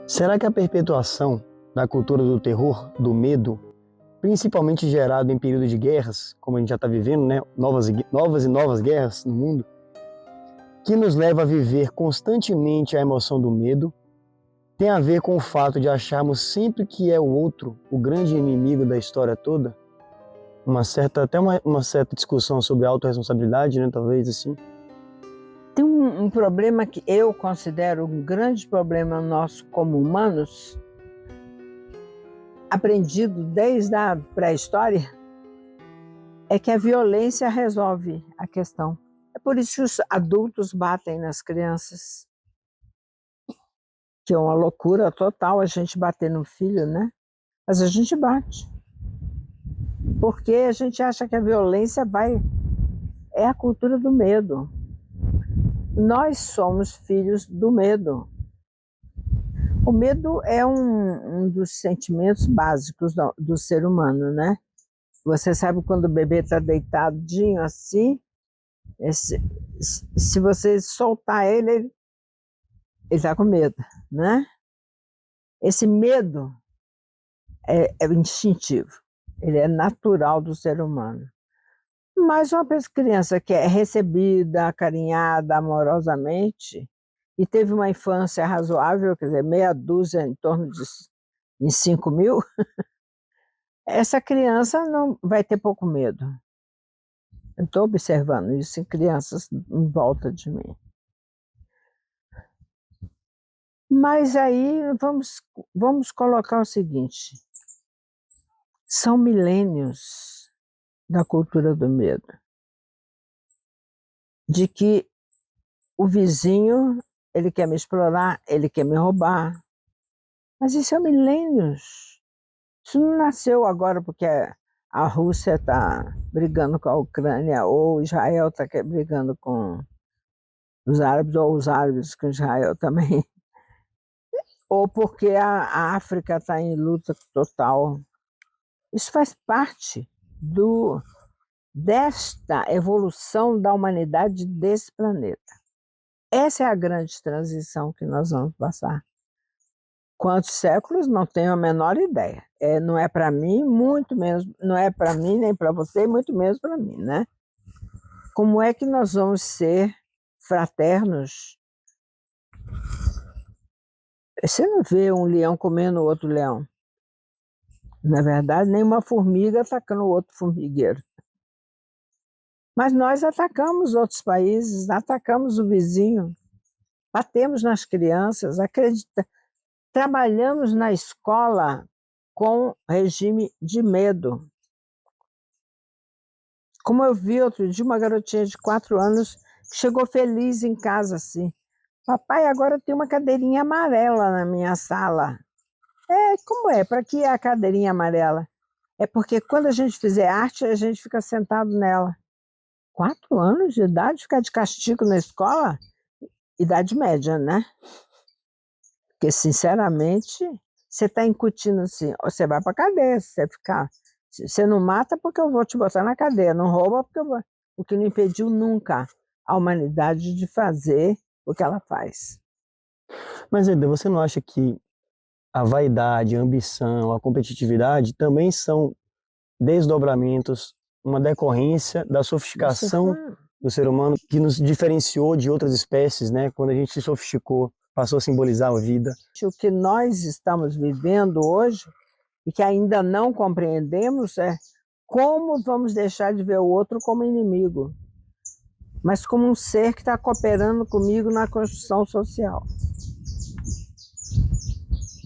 Será que a perpetuação da cultura do terror, do medo, principalmente gerado em período de guerras, como a gente já está vivendo, né? Novas guerras no mundo, que nos leva a viver constantemente a emoção do medo, tem a ver com o fato de acharmos sempre que é o outro o grande inimigo da história toda? Até uma certa discussão sobre autorresponsabilidade, né? Talvez assim. Tem um problema que eu considero um grande problema nosso como humanos, aprendido desde a pré-história, é que a violência resolve a questão. É por isso que os adultos batem nas crianças, que é uma loucura total a gente bater no filho, né? Mas a gente bate. Porque a gente acha que a violência é a cultura do medo. Nós somos filhos do medo. O medo é um dos sentimentos básicos do ser humano, né? Você sabe quando o bebê está deitadinho assim, se você soltar ele está com medo, né? Esse medo é instintivo, ele é natural do ser humano. Mas uma criança que é recebida, acarinhada amorosamente e teve uma infância razoável, quer dizer, meia dúzia em torno de 5 mil, essa criança não vai ter pouco medo. Eu estou observando isso em crianças em volta de mim. Mas aí vamos colocar o seguinte: são milênios da cultura do medo, de que o vizinho, ele quer me explorar, ele quer me roubar. Mas isso é milênios. Isso não nasceu agora porque a Rússia está brigando com a Ucrânia, ou Israel está brigando com os árabes, ou os árabes com Israel também. Ou porque a África está em luta total. Isso faz parte desta evolução da humanidade desse planeta. Essa é a grande transição que nós vamos passar. Quantos séculos? Não tenho a menor ideia. Não é para mim, muito menos, não é para mim, nem para você, muito menos para mim, né? Como é que nós vamos ser fraternos? Você não vê um leão comendo outro leão. Na verdade, nem uma formiga atacando outro formigueiro. Mas nós atacamos outros países, atacamos o vizinho, batemos nas crianças, trabalhamos na escola com regime de medo. Como eu vi outro dia uma garotinha de 4 anos que chegou feliz em casa assim: papai, agora tem uma cadeirinha amarela na minha sala. Como é? Para que é a cadeirinha amarela? É porque quando a gente fizer arte, a gente fica sentado nela. 4 anos de idade, ficar de castigo na escola? Idade média, né? Porque, sinceramente, você está incutindo assim, você vai para a cadeia, você não mata porque eu vou te botar na cadeia, não rouba porque eu vou. O que não impediu nunca a humanidade de fazer o que ela faz. Mas, Eda, você não acha que a vaidade, a ambição, a competitividade também são desdobramentos, uma decorrência da sofisticação do ser humano que nos diferenciou de outras espécies, né? Quando a gente se sofisticou, passou a simbolizar a vida. O que nós estamos vivendo hoje e que ainda não compreendemos é como vamos deixar de ver o outro como inimigo, mas como um ser que está cooperando comigo na construção social.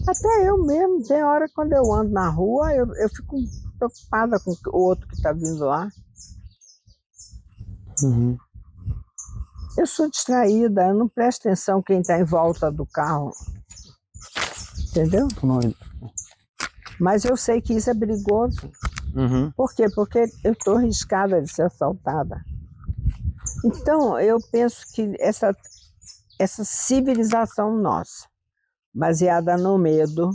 Até eu mesmo, tem hora quando eu ando na rua, eu fico preocupada com o outro que está vindo lá. Uhum. Eu sou distraída, eu não presto atenção quem está em volta do carro. Entendeu? Mas eu sei que isso é perigoso. Uhum. Por quê? Porque eu estou arriscada de ser assaltada. Então, eu penso que essa civilização nossa, baseada no medo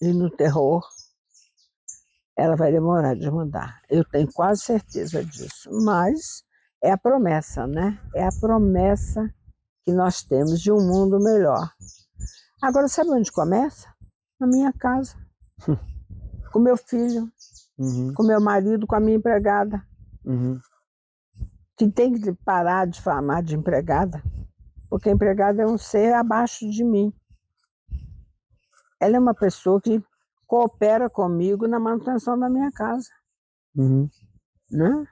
e no terror, ela vai demorar de mudar. Eu tenho quase certeza disso. Mas é a promessa, né? É a promessa que nós temos de um mundo melhor. Agora, sabe onde começa? Na minha casa. Com meu filho, com meu marido, com a minha empregada. Que tem que parar de falar de empregada, porque a empregada é um ser abaixo de mim. Ela é uma pessoa que coopera comigo na manutenção da minha casa. Né?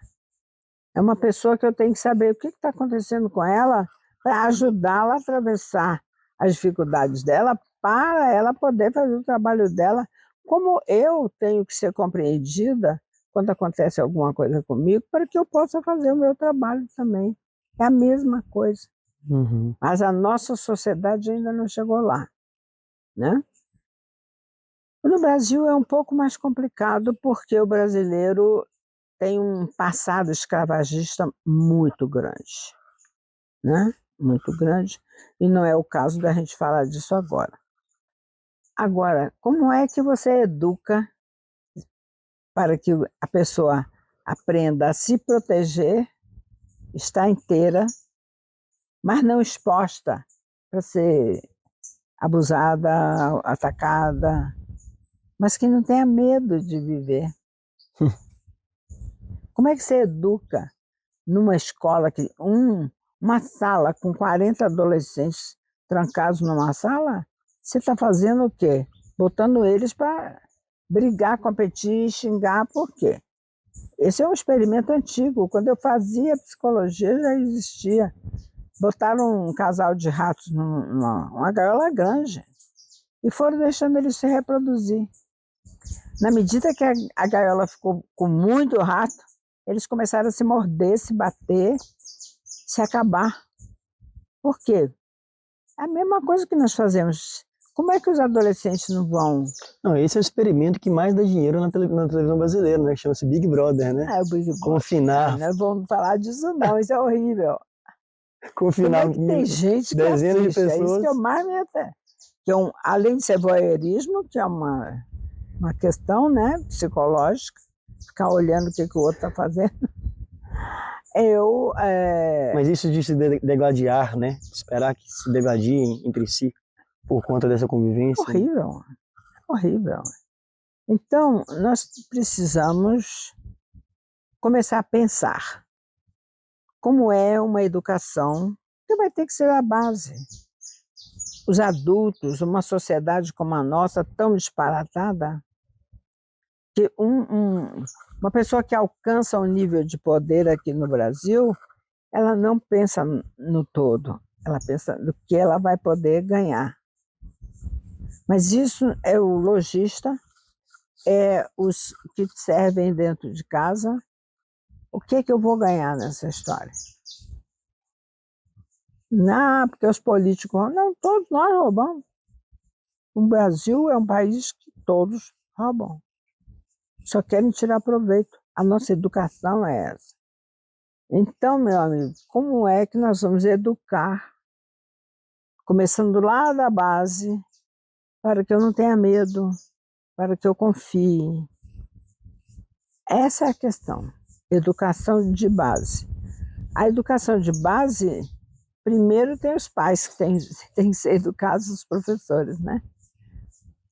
É uma pessoa que eu tenho que saber o que está acontecendo com ela para ajudá-la a atravessar as dificuldades dela para ela poder fazer o trabalho dela, como eu tenho que ser compreendida quando acontece alguma coisa comigo, para que eu possa fazer o meu trabalho também. É a mesma coisa. Mas a nossa sociedade ainda não chegou lá. Né? No Brasil é um pouco mais complicado, porque o brasileiro tem um passado escravagista muito grande. Né? Muito grande. E não é o caso da gente falar disso agora. Agora, como é que você educa para que a pessoa aprenda a se proteger, estar inteira, mas não exposta para ser abusada, atacada, mas que não tenha medo de viver? Como é que você educa numa escola, uma sala com 40 adolescentes trancados numa sala? Você está fazendo o quê? Botando eles para brigar, competir, xingar, por quê? Esse é um experimento antigo. Quando eu fazia psicologia, já existia. Botaram um casal de ratos numa gaiola grande e foram deixando eles se reproduzir. Na medida que a gaiola ficou com muito rato, eles começaram a se morder, se bater, se acabar. Por quê? É a mesma coisa que nós fazemos. Como é que os adolescentes não vão? Não, esse é o experimento que mais dá dinheiro na televisão brasileira, né? Chama-se Big Brother, né? É o Big Brother. Confinar. Não vamos falar disso não, isso é horrível. Confinar Como é que tem gente que dezenas assiste? de pessoas. É isso que eu mais me até. Além de ser voyeurismo, que é uma questão, né, psicológica, ficar olhando o que o outro está fazendo. Mas isso de se degladiar, né? Esperar que se degladiem entre si por conta dessa convivência. Horrível, horrível. Então, nós precisamos começar a pensar como é uma educação que vai ter que ser a base. Os adultos, uma sociedade como a nossa, tão disparatada, que uma pessoa que alcança um nível de poder aqui no Brasil, ela não pensa no todo, ela pensa no que ela vai poder ganhar. Mas isso é o lojista, é os que servem dentro de casa. O que é que eu vou ganhar nessa história? Não, porque os políticos... Não, todos nós roubamos. O Brasil é um país que todos roubam. Só querem tirar proveito. A nossa educação é essa. Então, meu amigo, como é que nós vamos educar, começando lá da base, para que eu não tenha medo, para que eu confie? Essa é a questão. Educação de base. A educação de base, primeiro tem os pais que têm que ser educados, os professores, né?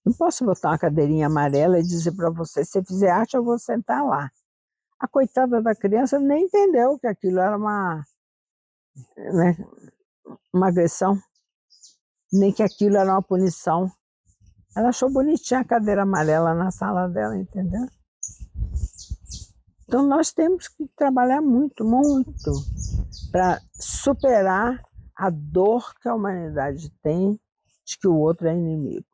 Não posso botar uma cadeirinha amarela e dizer para você, se fizer arte, eu vou sentar lá. A coitada da criança nem entendeu que aquilo era uma agressão, nem que aquilo era uma punição. Ela achou bonitinha a cadeira amarela na sala dela, entendeu? Então nós temos que trabalhar muito, muito, para superar a dor que a humanidade tem de que o outro é inimigo.